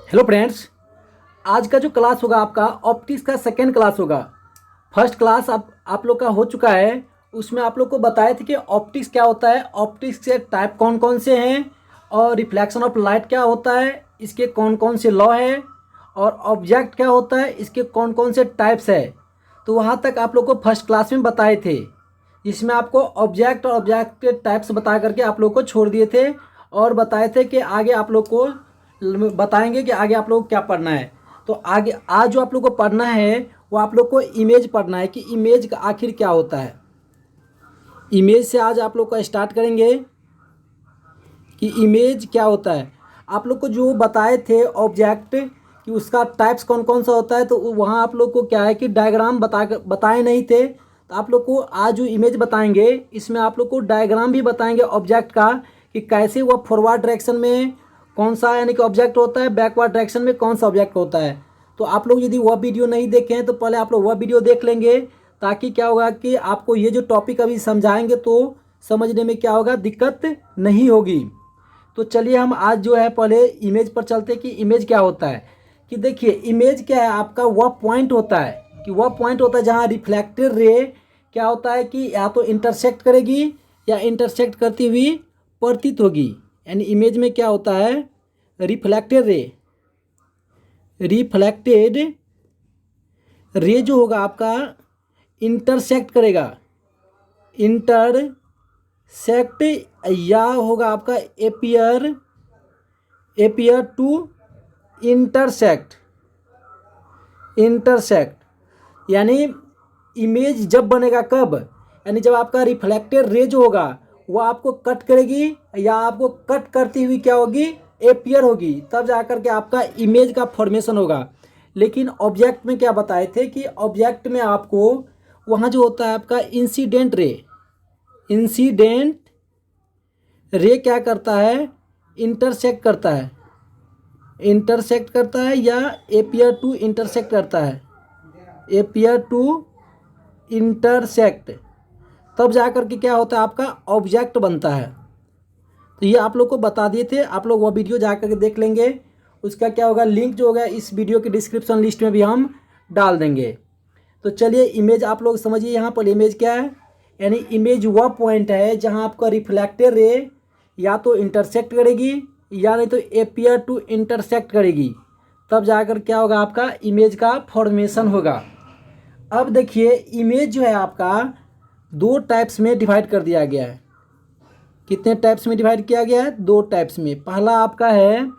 Hello friends. आज का जो क्लास होगा आपका ऑप्टिक्स का सेकेंड क्लास होगा। फर्स्ट क्लास आप लोग का हो चुका है। उसमें आप लोग को बताए थे कि ऑप्टिक्स क्या होता है, ऑप्टिक्स के टाइप कौन कौन से हैं और रिफ्लेक्शन ऑफ लाइट क्या होता है, इसके कौन कौन से लॉ है और ऑब्जेक्ट क्या होता है, इसके कौन कौन से टाइप्स है। तो वहाँ तक आप लोग को फर्स्ट क्लास में बताए थे, जिसमें आपको ऑब्जेक्ट और ऑब्जेक्ट के टाइप्स बता करके आप लोग को छोड़ दिए थे और बताए थे कि आगे आप लोग को बताएंगे कि आगे आप लोग को क्या पढ़ना है। तो आगे आज जो आप लोग को पढ़ना है वो आप लोग को इमेज पढ़ना है कि इमेज का आखिर क्या होता है। इमेज से आज आप लोग का स्टार्ट करेंगे कि इमेज क्या होता है। आप लोग को जो बताए थे ऑब्जेक्ट कि उसका टाइप्स कौन कौन सा होता है, तो वहाँ आप लोग को क्या है कि डायग्राम बताए नहीं थे। तो आप लोग को आज जो इमेज बताएंगे इसमें आप लोग को डायग्राम भी बताएंगे ऑब्जेक्ट का कि कैसे वह फॉरवर्ड डायरेक्शन में कौन सा यानी कि ऑब्जेक्ट होता है, बैकवर्ड डायरेक्शन में कौन सा ऑब्जेक्ट होता है। तो आप लोग यदि वह वीडियो नहीं देखे हैं तो पहले आप लोग वह वीडियो देख लेंगे, ताकि क्या होगा कि आपको ये जो टॉपिक अभी समझाएंगे तो समझने में क्या होगा, दिक्कत नहीं होगी। तो चलिए हम आज जो है पहले इमेज पर चलते हैं कि इमेज क्या होता है। कि देखिए इमेज क्या है, आपका वह पॉइंट होता है कि वह पॉइंट होता है जहाँ रिफ्लेक्टेड रे क्या होता है कि या तो इंटरसेक्ट करेगी या इंटरसेक्ट करती हुई प्रतीत होगी। यानी इमेज में क्या होता है, रिफ्लेक्टेड रे जो होगा आपका इंटरसेक्ट करेगा, इंटरसेक्ट या होगा आपका एपियर टू इंटरसेक्ट यानी इमेज जब बनेगा कब, यानी जब आपका रिफ्लेक्टेड रे जो होगा वो आपको कट करेगी या आपको कट करती हुई क्या होगी, एपियर होगी, तब जाकर के आपका इमेज का फॉर्मेशन होगा। लेकिन ऑब्जेक्ट में क्या बताए थे कि ऑब्जेक्ट में आपको वहाँ जो होता है आपका इंसिडेंट रे क्या करता है, इंटरसेक्ट करता है या एपियर टू इंटरसेक्ट करता है, एपियर टू इंटरसेक्ट, तब जाकर के क्या होता है आपका ऑब्जेक्ट बनता है। तो ये आप लोग को बता दिए थे, आप लोग वो वीडियो जा कर के देख लेंगे। उसका क्या होगा, लिंक जो होगा इस वीडियो की डिस्क्रिप्शन लिस्ट में भी हम डाल देंगे। तो चलिए इमेज आप लोग समझिए। यहाँ पर इमेज क्या है, यानी इमेज वह पॉइंट है जहाँ आपका रिफ्लेक्टेड रे या तो इंटरसेक्ट करेगी या नहीं तो एपियर टू इंटरसेक्ट करेगी, तब जाकर क्या होगा आपका इमेज का फॉर्मेशन होगा। अब देखिए इमेज जो है आपका दो टाइप्स में डिवाइड कर दिया गया है। कितने टाइप्स में डिवाइड किया गया है, दो टाइप्स में। पहला आपका है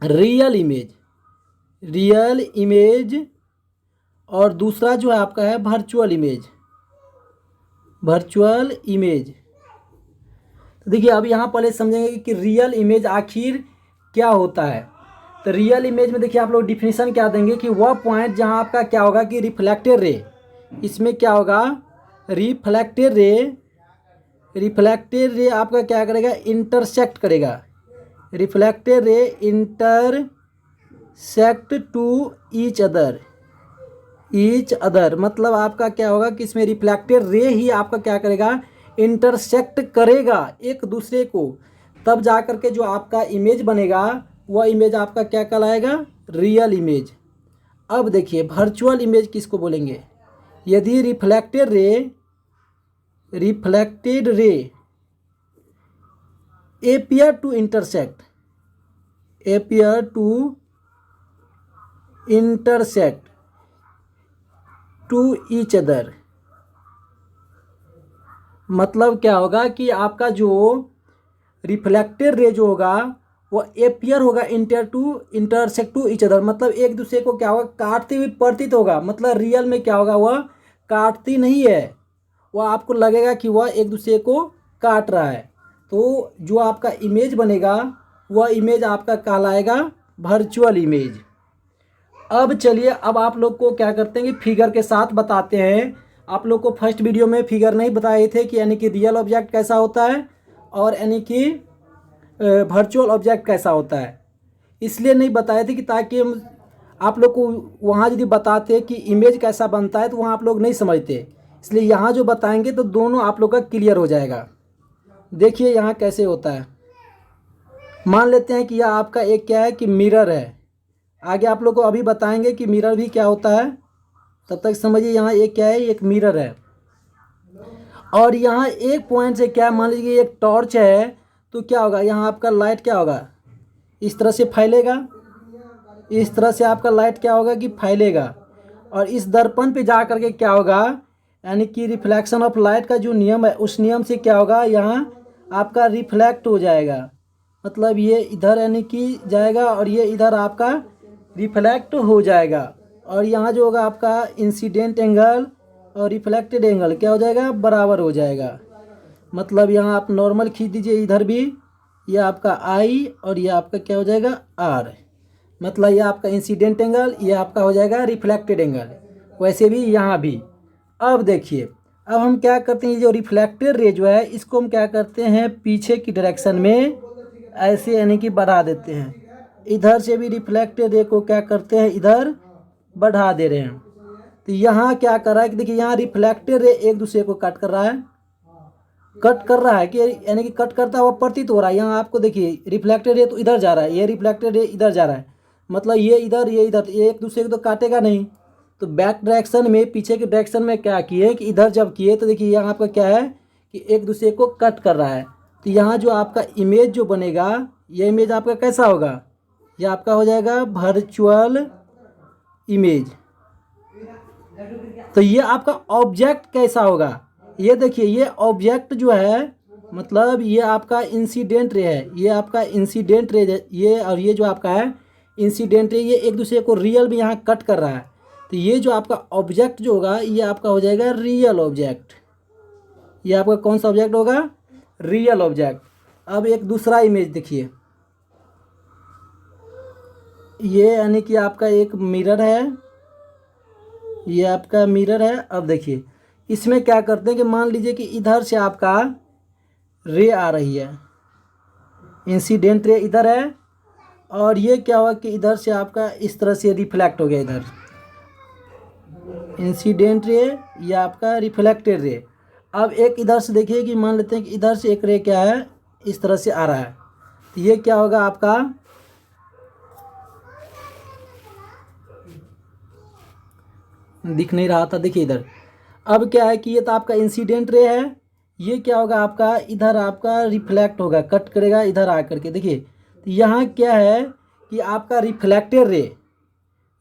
रियल इमेज और दूसरा जो है आपका है वर्चुअल इमेज। तो देखिए अब यहाँ पहले समझेंगे कि रियल इमेज आखिर क्या होता है। तो रियल इमेज में देखिए आप लोग डिफिनीशन क्या देंगे कि वह पॉइंट जहाँ आपका क्या होगा कि रिफ्लेक्टेड रे, इसमें क्या होगा रिफ्लेक्टेड रे आपका क्या करेगा, इंटरसेक्ट करेगा, reflected ray intersect to each other मतलब आपका क्या होगा कि इसमें रिफ्लेक्टेड रे ही आपका क्या करेगा, इंटरसेक्ट करेगा एक दूसरे को, तब जा कर के जो आपका इमेज बनेगा वह इमेज आपका क्या कहलाएगा, रियल इमेज। अब देखिए वर्चुअल इमेज किसको बोलेंगे, यदि reflected ray appear to intersect to each other, मतलब क्या होगा कि आपका जो रिफ्लेक्टेड रे जो होगा वो एपियर होगा इंटरसेक्ट टू ईच अदर, मतलब एक दूसरे को क्या होगा, काटती हुई प्रतीत होगा। मतलब रियल में क्या होगा, वह काटती नहीं है, वह आपको लगेगा कि वह एक दूसरे को काट रहा है। तो जो आपका इमेज बनेगा वह इमेज आपका कहलाएगा वर्चुअल इमेज। अब चलिए अब आप लोग को क्या करते हैं कि फिगर के साथ बताते हैं। आप लोग को फर्स्ट वीडियो में फिगर नहीं बताए थे कि यानी कि रियल ऑब्जेक्ट कैसा होता है और यानी कि वर्चुअल ऑब्जेक्ट कैसा होता है, इसलिए नहीं बताए थे कि ताकि हम आप लोग को वहाँ यदि बताते कि इमेज कैसा बनता है तो वहाँ आप लोग नहीं समझते, इसलिए यहाँ जो बताएंगे तो दोनों आप लोग का क्लियर हो जाएगा। देखिए यहाँ कैसे होता है, मान लेते हैं कि यह आपका एक क्या है कि मिरर है। आगे आप लोग को अभी बताएंगे कि मिरर भी क्या होता है, तब तक समझिए यहाँ एक क्या है, एक मिरर है। और यहाँ एक पॉइंट से क्या मान लीजिए एक टॉर्च है, तो क्या होगा, यहाँ आपका लाइट क्या होगा, इस तरह से फैलेगा। इस तरह से आपका लाइट क्या होगा कि फैलेगा। और इस दर्पण पे जा करके क्या होगा, यानी कि रिफ्लेक्शन ऑफ लाइट का जो नियम है उस नियम से क्या होगा, यहाँ आपका रिफ्लेक्ट हो जाएगा। मतलब ये इधर यानी कि जाएगा और ये इधर आपका रिफ्लेक्ट हो जाएगा। और यहाँ जो होगा आपका इंसिडेंट एंगल और रिफ्लेक्टेड एंगल क्या हो जाएगा, बराबर हो जाएगा। मतलब यहाँ आप नॉर्मल खींच दीजिए इधर भी, ये आपका आई और ये आपका क्या हो जाएगा, आर। मतलब ये आपका इंसिडेंट एंगल, ये आपका हो जाएगा रिफ्लेक्टेड एंगल। वैसे भी यहाँ भी। अब देखिए, अब हम क्या करते हैं, जो रिफ्लेक्टेड रे जो है इसको हम क्या करते हैं, पीछे की डायरेक्शन में ऐसे यानी कि बढ़ा देते हैं। इधर से भी रिफ्लेक्टेड रे को क्या करते हैं, इधर बढ़ा दे रहे हैं। तो यहाँ क्या कर रहा है कि देखिए, यहाँ रिफ्लेक्टेड रे एक दूसरे को कट कर रहा है, कट कर रहा है कि यानी कि कट करता हुआ प्रतीत हो रहा है। यहाँ आपको देखिए रिफ्लेक्टेड रे तो इधर जा रहा है, ये रिफ्लेक्टेड रे इधर जा रहा है। मतलब ये इधर ये इधर, ये एक दूसरे को तो काटेगा नहीं। तो बैक डायरेक्शन में, पीछे के डायरेक्शन में क्या किए कि इधर जब किए तो देखिए यहाँ आपका क्या है कि एक दूसरे को कट कर रहा है। तो यहाँ जो आपका इमेज जो बनेगा, ये इमेज आपका कैसा होगा, ये आपका हो जाएगा वर्चुअल इमेज। तो ये आपका ऑब्जेक्ट कैसा होगा, ये देखिए, ये ऑब्जेक्ट जो है मतलब ये आपका इंसिडेंट रे है, ये आपका इंसिडेंट रे, ये और ये जो आपका है इंसिडेंट रे, ये एक दूसरे को रियल में यहाँ कट कर रहा है। तो ये जो आपका ऑब्जेक्ट जो होगा ये आपका हो जाएगा रियल ऑब्जेक्ट। ये आपका कौन सा ऑब्जेक्ट होगा, रियल ऑब्जेक्ट। अब एक दूसरा इमेज देखिए, ये यानी कि आपका एक मिरर है, ये आपका मिरर है। अब देखिए इसमें क्या करते हैं कि मान लीजिए कि इधर से आपका रे आ रही है, इंसिडेंट रे इधर है, और ये क्या हुआ कि इधर से आपका इस तरह से रिफ्लेक्ट हो गया, इधर इंसिडेंट रे या आपका रिफ्लेक्टेड रे। अब एक इधर से देखिए कि मान लेते हैं कि इधर से एक रे क्या है, इस तरह से आ रहा है। तो ये क्या होगा आपका, दिख नहीं रहा था, देखिए इधर। अब क्या है कि ये तो आपका इंसिडेंट रे है, ये क्या होगा आपका, इधर आपका रिफ्लेक्ट होगा, कट करेगा इधर आ करके। देखिए तो यहाँ क्या है कि आपका रिफ्लेक्टेड रे,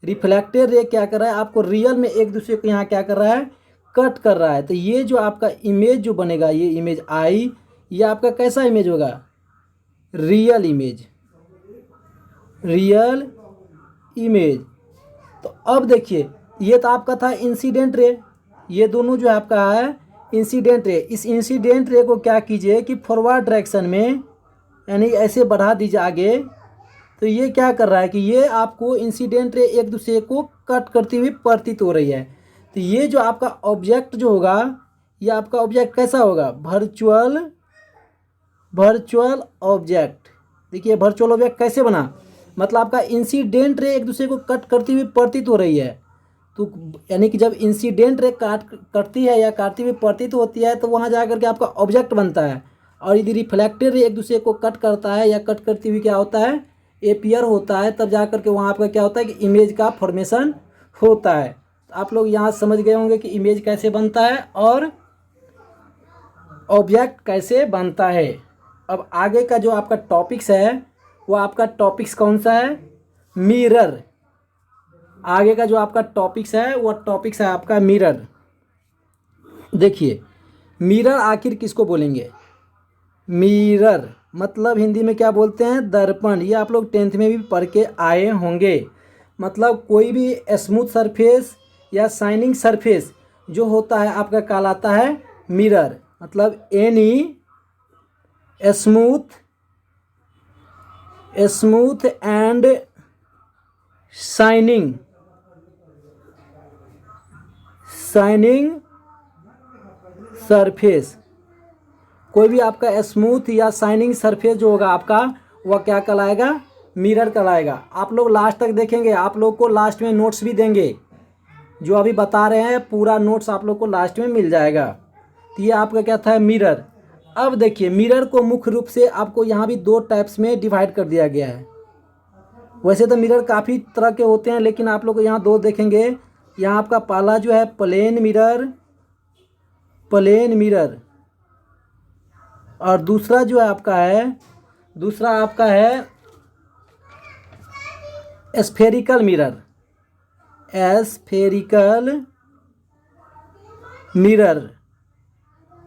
रिफ्लेक्टेड रे क्या कर रहा है, आपको रियल में एक दूसरे को यहाँ क्या कर रहा है, कट कर रहा है। तो ये जो आपका इमेज जो बनेगा, ये इमेज आई, ये आपका कैसा इमेज होगा, रियल इमेज, रियल इमेज। तो अब देखिए, ये तो आपका था इंसिडेंट रे, ये दोनों जो आपका है इंसिडेंट रे। इस इंसिडेंट रे को क्या कीजिए कि फॉरवर्ड डायरेक्शन में यानी ऐसे बढ़ा दीजिए आगे। तो ये क्या कर रहा है कि ये आपको इंसिडेंट रे एक दूसरे को कट करती हुई प्रतीत हो रही है। तो ये जो आपका ऑब्जेक्ट जो होगा, ये आपका ऑब्जेक्ट कैसा होगा, वर्चुअल ऑब्जेक्ट। देखिए वर्चुअल ऑब्जेक्ट कैसे बना, मतलब आपका इंसिडेंट रे एक दूसरे को कट करती हुई प्रतीत हो रही है। तो यानी कि जब इंसिडेंट रे कटती है या काटती हुई प्रतीत होती है तो वहाँ जा करके आपका ऑब्जेक्ट बनता है। और यदि रिफ्लेक्टेड रे एक दूसरे को कट करता है या कट करती हुई क्या होता है, एपियर होता है, तब जा करके वहाँ आपका क्या होता है कि इमेज का फॉर्मेशन होता है। तो आप लोग यहाँ समझ गए होंगे कि इमेज कैसे बनता है और ऑब्जेक्ट कैसे बनता है। अब आगे का जो आपका टॉपिक्स है वो आपका टॉपिक्स कौन सा है, मिरर। आगे का जो आपका टॉपिक्स है वो टॉपिक्स है आपका मिरर। देखिए मिरर आखिर किसको बोलेंगे, मिरर मतलब हिंदी में क्या बोलते हैं, दर्पण। ये आप लोग 10th में भी पढ़ के आए होंगे। मतलब कोई भी स्मूथ सरफेस या शाइनिंग सरफेस जो होता है आपका कहलाता है मिरर। मतलब any smooth and shining surface, कोई भी आपका स्मूथ या शाइनिंग सरफेस जो होगा आपका वह क्या कहलाएगा, मिरर कहलाएगा। आप लोग लास्ट तक देखेंगे, आप लोग को लास्ट में नोट्स भी देंगे, जो अभी बता रहे हैं पूरा नोट्स आप लोग को लास्ट में मिल जाएगा। तो ये आपका क्या था, मिरर। अब देखिए मिरर को मुख्य रूप से आपको यहाँ भी दो टाइप्स में डिवाइड कर दिया गया है। वैसे तो मिरर काफ़ी तरह के होते हैं, लेकिन आप लोग यहाँ दो देखेंगे। यहाँ आपका पहला जो है प्लेन मिरर, प्लेन मिरर, और दूसरा जो है आपका है, दूसरा आपका है स्फेरिकल मिरर, स्फेरिकल मिरर।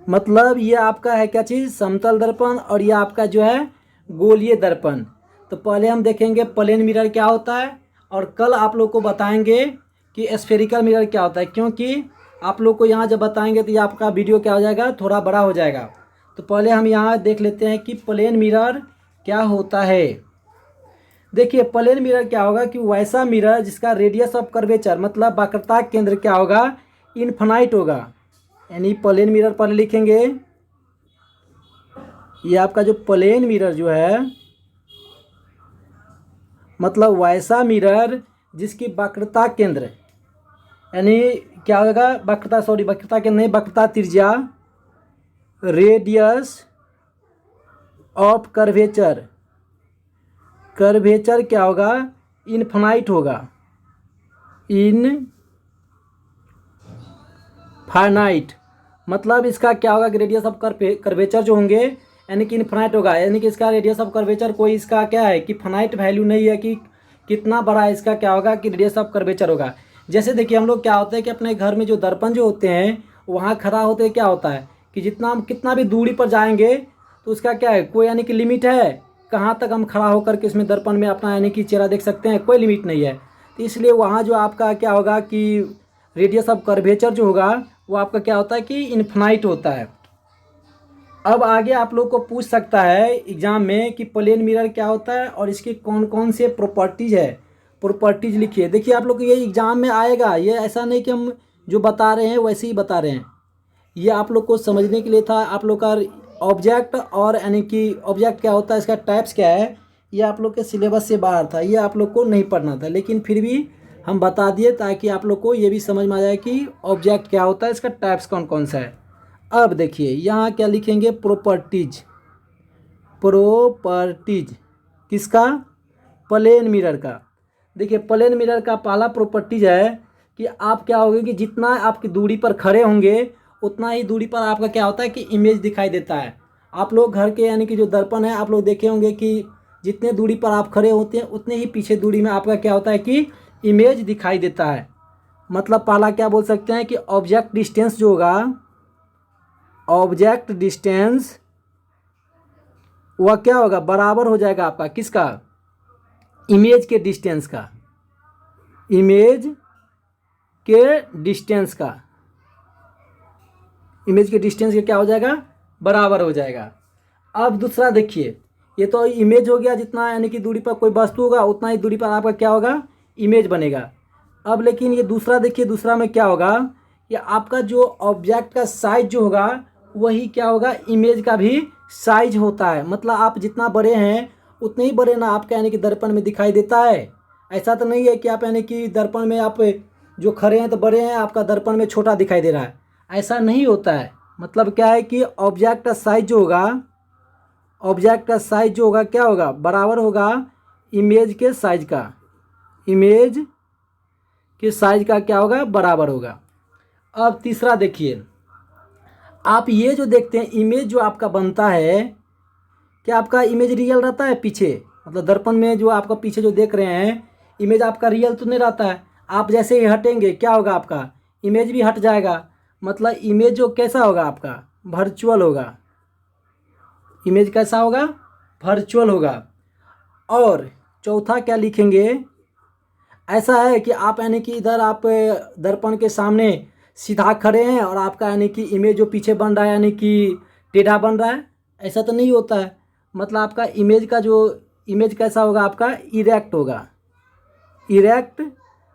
मतलब ये आपका है क्या चीज़, समतल दर्पण, और ये आपका जो है गोलीय दर्पण। तो पहले हम देखेंगे प्लेन मिरर क्या होता है, और कल आप लोग को बताएंगे कि स्फेरिकल मिरर क्या होता है, क्योंकि आप लोग को यहाँ जब बताएंगे तो ये आपका वीडियो क्या हो जाएगा, थोड़ा बड़ा हो जाएगा। तो पहले हम यहाँ देख लेते हैं कि प्लेन मिरर क्या होता है। देखिए प्लेन मिरर क्या होगा कि वैसा मिरर जिसका रेडियस ऑफ कर्वेचर मतलब वक्रता केंद्र क्या होगा, इनफाइनाइट होगा। यानी प्लेन मिरर पर लिखेंगे, ये आपका जो प्लेन मिरर जो है मतलब वैसा मिरर जिसकी वक्रता केंद्र, यानी क्या होगा, वक्रता केंद्र नहीं, वक्रता त्रिज्या, रेडियस ऑफ कर्वेचर, कर्वेचर क्या होगा, इनफाइनाइट होगा, इनफाइनाइट। मतलब इसका क्या होगा कि रेडियस ऑफ कर्वेचर जो होंगे यानी कि इनफाइनाइट होगा, यानी कि इसका रेडियस ऑफ कर्वेचर कोई इसका क्या है कि फाइनाइट वैल्यू नहीं है कि कितना बड़ा है, इसका क्या होगा कि रेडियस ऑफ कर्वेचर होगा। जैसे देखिए हम लोग क्या होते हैं कि अपने घर में जो दर्पण जो होते हैं वहाँ खड़ा होते हैं, क्या होता है कि जितना हम कितना भी दूरी पर जाएंगे तो उसका क्या है, कोई यानी कि लिमिट है कहाँ तक हम खड़ा होकर के इसमें दर्पण में अपना यानी कि चेहरा देख सकते हैं, कोई लिमिट नहीं है। तो इसलिए वहाँ जो आपका क्या होगा कि रेडियस ऑफ कर्वेचर जो होगा वो आपका क्या होता है कि इनफाइनाइट होता है। अब आगे आप लोग को पूछ सकता है एग्जाम में कि प्लेन मिरर क्या होता है और इसकी कौन कौन से प्रॉपर्टीज़ है, प्रॉपर्टीज़ लिखिए। देखिए आप लोग को ये एग्ज़ाम में आएगा, ये ऐसा नहीं कि हम जो बता रहे हैं वैसे ही बता रहे हैं, ये आप लोग को समझने के लिए था। आप लोग का ऑब्जेक्ट और यानी कि ऑब्जेक्ट क्या होता है, इसका टाइप्स क्या है, ये आप लोग के सिलेबस से बाहर था, ये आप लोग को नहीं पढ़ना था, लेकिन फिर भी हम बता दिए ताकि आप लोग को ये भी समझ में आ जाए कि ऑब्जेक्ट क्या होता है, इसका टाइप्स कौन कौन सा है। अब देखिए यहाँ क्या लिखेंगे, प्रॉपर्टीज, प्रॉपर्टीज किसका, प्लेन मिरर का। देखिए प्लेन मिरर का पहला प्रॉपर्टीज है कि आप क्या होगे कि जितना आपकी दूरी पर खड़े होंगे उतना ही दूरी पर आपका क्या होता है कि इमेज दिखाई देता है। आप लोग घर के यानी कि जो दर्पण है आप लोग देखे होंगे कि जितने दूरी पर आप खड़े होते हैं उतने ही पीछे दूरी में आपका क्या होता है कि इमेज दिखाई देता है। मतलब पहला क्या बोल सकते हैं कि ऑब्जेक्ट डिस्टेंस जो होगा, ऑब्जेक्ट डिस्टेंस वह क्या होगा, बराबर हो जाएगा आपका किसका, इमेज के डिस्टेंस का, इमेज के डिस्टेंस का, इमेज के डिस्टेंस के क्या हो जाएगा, बराबर हो जाएगा। अब दूसरा देखिए, ये तो इमेज हो गया, जितना यानी कि दूरी पर कोई वस्तु होगा उतना ही दूरी पर आपका क्या होगा, इमेज बनेगा। अब लेकिन ये दूसरा देखिए, दूसरा में क्या होगा, ये आपका जो ऑब्जेक्ट का साइज जो होगा वही क्या होगा, इमेज का भी साइज होता है। मतलब आप जितना बड़े हैं उतने ही बड़े ना आपका यानी कि दर्पण में दिखाई देता है। ऐसा तो नहीं है कि आप यानी कि दर्पण में आप जो खड़े हैं तो बड़े हैं, आपका दर्पण में छोटा दिखाई दे रहा है, ऐसा नहीं होता है। मतलब क्या है कि ऑब्जेक्ट का साइज जो होगा, ऑब्जेक्ट का साइज जो होगा क्या होगा, बराबर होगा इमेज के साइज का, इमेज के साइज का क्या होगा, बराबर होगा। अब तीसरा देखिए, आप ये जो देखते हैं इमेज जो आपका बनता है, क्या आपका इमेज रियल रहता है पीछे, मतलब दर्पण में जो आपका पीछे जो देख रहे हैं इमेज आपका रियल तो नहीं रहता है। आप जैसे ही हटेंगे क्या होगा, आपका इमेज भी हट जाएगा। मतलब इमेज जो कैसा होगा आपका, वर्चुअल होगा, इमेज कैसा होगा, वर्चुअल होगा। और चौथा क्या लिखेंगे, ऐसा है कि आप यानी कि इधर आप दर्पण के सामने सीधा खड़े हैं और आपका यानी कि इमेज जो पीछे बन रहा है यानी कि टेढ़ा बन रहा है, ऐसा तो नहीं होता है। मतलब आपका इमेज का जो इमेज कैसा होगा, आपका इरेक्ट होगा, इरेक्ट,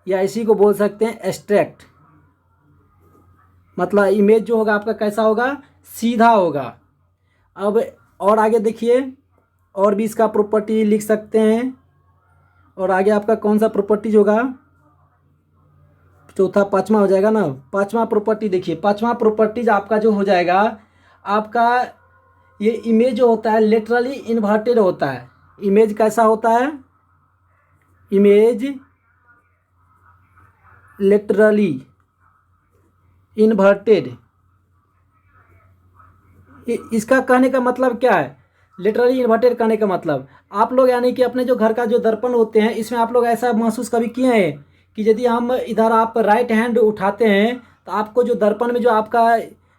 या इसी को बोल सकते हैं एस्ट्रैक्ट। मतलब इमेज जो होगा आपका कैसा होगा, सीधा होगा। अब और आगे देखिए, और भी इसका प्रॉपर्टी लिख सकते हैं। और आगे आपका कौन सा प्रॉपर्टीज होगा, चौथा पांचवा हो जाएगा ना। पांचवा प्रॉपर्टी देखिए, पांचवा प्रॉपर्टीज आपका जो हो जाएगा, आपका ये इमेज जो होता है लेटरली इन्वर्टेड होता है। इमेज कैसा होता है? Image laterally inverted. इसका कहने का मतलब क्या है? लिटरली इन्वर्टेड कहने का मतलब आप लोग यानी कि अपने जो घर का जो दर्पण होते हैं इसमें आप लोग ऐसा महसूस कभी किए हैं कि यदि हम इधर आप राइट हैंड उठाते हैं तो आपको जो दर्पण में जो आपका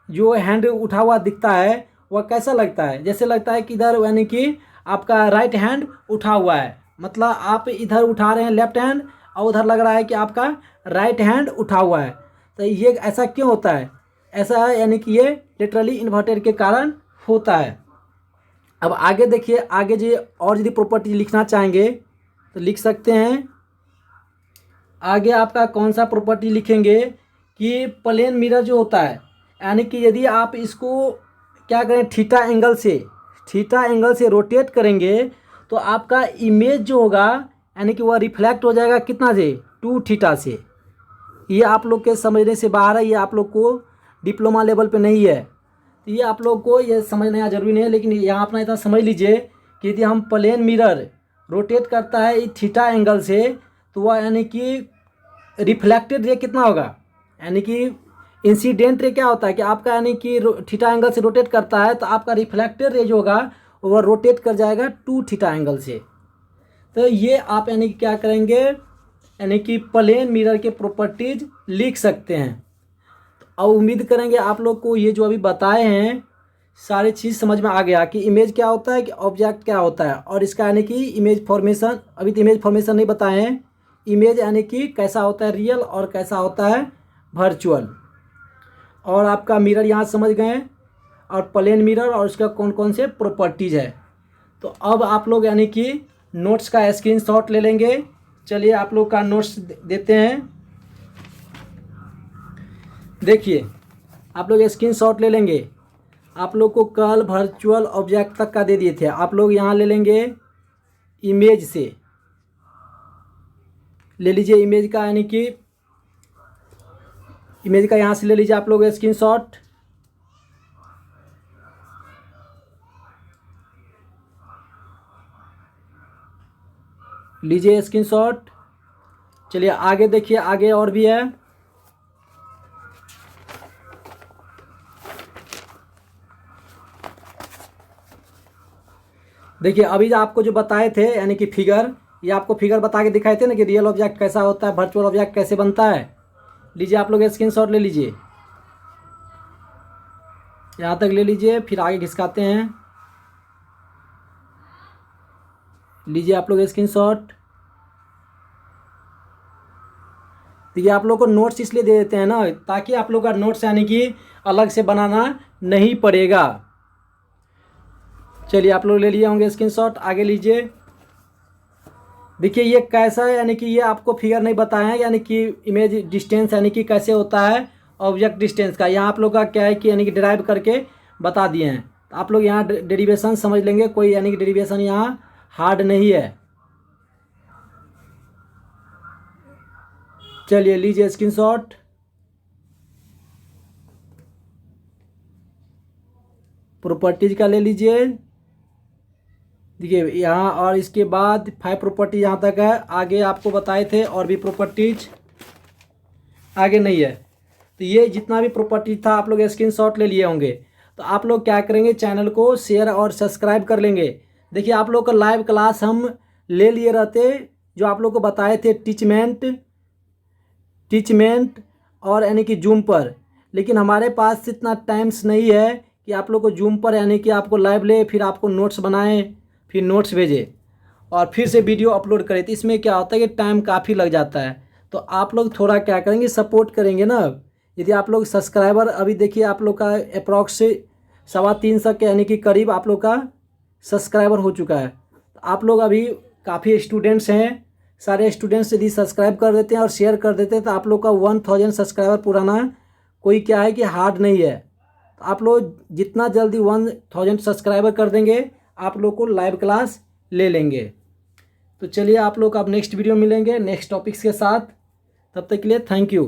जो हैंड उठा हुआ दिखता है वह कैसा लगता है? जैसे लगता है कि इधर यानी कि आपका राइट हैंड उठा हुआ है, मतलब आप इधर उठा रहे हैं लेफ्ट हैंड और उधर लग रहा है कि आपका राइट हैंड उठा हुआ है। तो ये ऐसा क्यों होता है? ऐसा है यानी कि ये लिटरली इन्वर्टेड के कारण होता है। अब आगे देखिए, आगे जो और यदि प्रॉपर्टी लिखना चाहेंगे तो लिख सकते हैं। आगे आपका कौन सा प्रॉपर्टी लिखेंगे कि प्लेन मिरर जो होता है यानी कि यदि आप इसको क्या करें थीटा एंगल से रोटेट करेंगे तो आपका इमेज जो होगा यानी कि वह रिफ्लेक्ट हो जाएगा कितना से? 2 थीटा से। ये आप लोग के समझने से बाहर है, ये आप लोग को डिप्लोमा लेवल पे नहीं है, तो ये आप लोग को ये समझना ज़रूरी नहीं है। लेकिन यहाँ अपना इतना समझ लीजिए कि यदि हम प्लेन मिरर रोटेट करता है थीटा एंगल से तो वह यानी कि रिफ्लेक्टेड रे कितना होगा? यानी कि इंसिडेंट रे क्या होता है कि आपका यानी कि थीटा एंगल से रोटेट करता है तो आपका रिफ्लेक्टेड रे जो होगा वह रोटेट कर जाएगा 2 थीटा एंगल से। तो ये आप यानी कि क्या करेंगे यानी कि प्लेन मिरर के प्रॉपर्टीज लिख सकते हैं। और उम्मीद करेंगे आप लोग को ये जो अभी बताए हैं सारी चीज़ समझ में आ गया कि इमेज क्या होता है कि ऑब्जेक्ट क्या होता है, और इसका यानी कि इमेज फॉर्मेशन, अभी तो इमेज फॉर्मेशन नहीं बताए हैं। इमेज यानी कि कैसा होता है रियल और कैसा होता है वर्चुअल। और आपका मिरर यहाँ समझ गए और प्लेन मिरर और उसका कौन कौन से प्रॉपर्टीज़ है। तो अब आप लोग यानी कि नोट्स का स्क्रीनशॉट ले लेंगे। चलिए आप लोग का नोट्स देते हैं। देखिए आप लोग स्क्रीनशॉट ले लेंगे। आप लोग को कल वर्चुअल ऑब्जेक्ट तक का दे दिए थे, आप लोग यहाँ ले लेंगे इमेज से, ले लीजिए इमेज का यानी कि इमेज का यहाँ से ले लीजिए आप लोग स्क्रीनशॉट। लीजिए स्क्रीनशॉट। चलिए आगे देखिए, आगे और भी है। देखिए अभी जो आपको जो बताए थे यानी कि फिगर, ये आपको फिगर बता के दिखाए थे ना कि रियल ऑब्जेक्ट कैसा होता है, वर्चुअल ऑब्जेक्ट कैसे बनता है। लीजिए आप लोग स्क्रीनशॉट ले लीजिए, यहाँ तक ले लीजिए, फिर आगे खिसकाते हैं। लीजिए आप लोग स्क्रीनशॉट। तो ये आप लोग को नोट्स इसलिए दे देते हैं ना ताकि आप लोग का नोट्स यानी कि अलग से बनाना नहीं पड़ेगा। चलिए आप लोग ले लिए होंगे स्क्रीनशॉट, आगे लीजिए। देखिए ये कैसा है यानी कि ये आपको फिगर नहीं बताए हैं यानी कि इमेज डिस्टेंस यानी कि कैसे होता है ऑब्जेक्ट डिस्टेंस का। यहाँ आप लोग का क्या है कि यानी कि डिराइव करके बता दिए हैं। तो आप लोग यहाँ डेरिवेशन समझ लेंगे, कोई यानी कि डेरिवेशन यहाँ हार्ड नहीं है। चलिए लीजिए स्क्रीनशॉट। प्रॉपर्टीज का ले लीजिए। देखिए यहाँ, और इसके बाद 5 प्रॉपर्टी यहाँ तक है। आगे आपको बताए थे और भी प्रॉपर्टीज आगे नहीं है। तो ये जितना भी प्रॉपर्टी था आप लोग स्क्रीनशॉट ले लिए होंगे। तो आप लोग क्या करेंगे, चैनल को शेयर और सब्सक्राइब कर लेंगे। देखिए आप लोग का लाइव क्लास हम ले लिए रहते जो आप लोग को बताए थे टीचमेंट और यानी कि जूम पर, लेकिन हमारे पास इतना टाइम्स नहीं है कि आप लोग को जूम पर यानी कि आपको लाइव ले, फिर आपको नोट्स बनाएं, फिर नोट्स भेजें और फिर से वीडियो अपलोड करें। तो इसमें क्या होता है कि टाइम काफ़ी लग जाता है। तो आप लोग थोड़ा क्या करेंगे, सपोर्ट करेंगे ना। यदि आप लोग सब्सक्राइबर, अभी देखिए आप लोग का अप्रॉक्स 350 के यानी कि करीब आप लोग का सब्सक्राइबर हो चुका है। तो आप लोग अभी काफ़ी स्टूडेंट्स हैं, सारे स्टूडेंट्स यदि सब्सक्राइब कर देते हैं और शेयर कर देते हैं तो आप लोग का 1000 सब्सक्राइबर पुराना कोई क्या है कि हार्ड नहीं है। तो आप लोग जितना जल्दी 1000 सब्सक्राइबर कर देंगे आप लोग को लाइव क्लास ले लेंगे। तो चलिए आप लोग अब नेक्स्ट वीडियो मिलेंगे नेक्स्ट टॉपिक्स के साथ। तब तक के लिए थैंक यू।